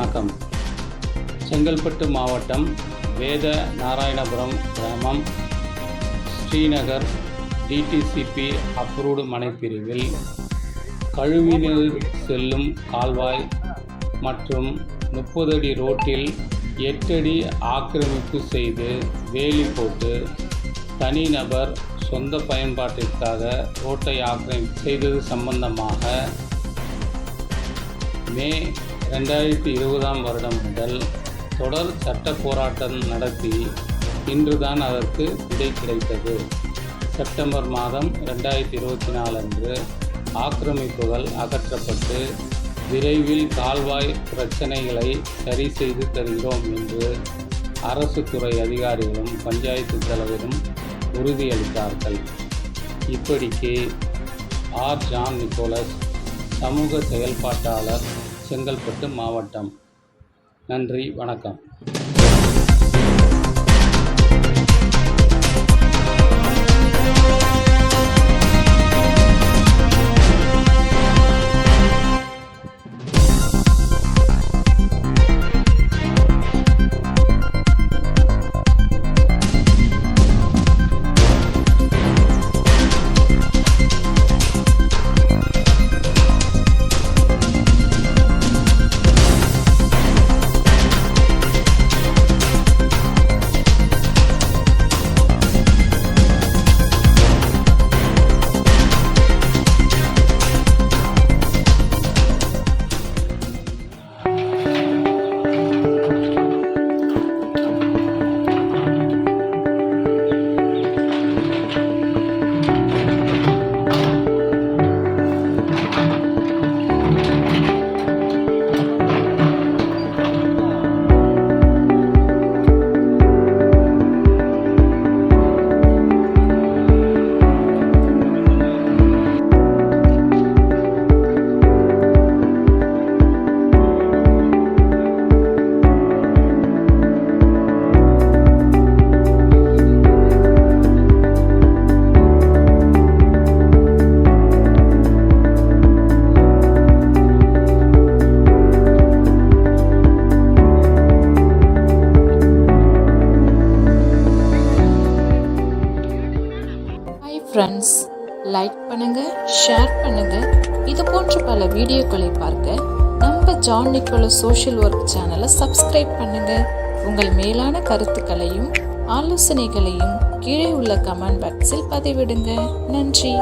வணக்கம். செங்கல்பட்டு மாவட்டம் வேத நாராயணபுரம் கிராமம் ஸ்ரீநகர் டிடிசிபி அப்ரூவ்டு மனைப்பிரிவில் கழிவுநீர் செல்லும் கால்வாய் மற்றும் 30 அடி ரோட்டில் 8 அடி ஆக்கிரமிப்பு செய்து வேலி போட்டு தனிநபர் சொந்த பயன்பாட்டிற்காக ரோட்டை ஆக்கிரமிப்பு செய்தது சம்பந்தமாக மே 2020 வருடம் முதல் தொடர் சட்ட போராட்டம் நடத்தி இன்றுதான் அதற்கு விடை கிடைத்தது. செப்டம்பர் மாதம் 2024 அன்று ஆக்கிரமிப்புகள் அகற்றப்பட்டு விரைவில் கால்வாய் பிரச்சனைகளை சரி செய்து தருகிறோம் என்று அரசு துறை அதிகாரிகளும் பஞ்சாயத்து தலைவரும் உறுதியளித்தார்கள். இப்படிக்கு ஆர். ஜான் நிக்கோலஸ், சமூக செயல்பாட்டாளர், செங்கல்பட்டு மாவட்டம். நன்றி, வணக்கம். ஃப்ரெண்ட்ஸ், லைக் பண்ணுங்க, ஷேர் பண்ணுங்க. இது போன்ற பல வீடியோக்களை பார்க்க நம்ம ஜான் நிக்கோலஸ் சோஷியல் ஒர்க் சேனலை சப்ஸ்கிரைப் பண்ணுங்க. உங்கள் மேலான கருத்துக்களையும் ஆலோசனைகளையும் கீழே உள்ள கமெண்ட் பாக்ஸில் பதிவிடுங்க. நன்றி.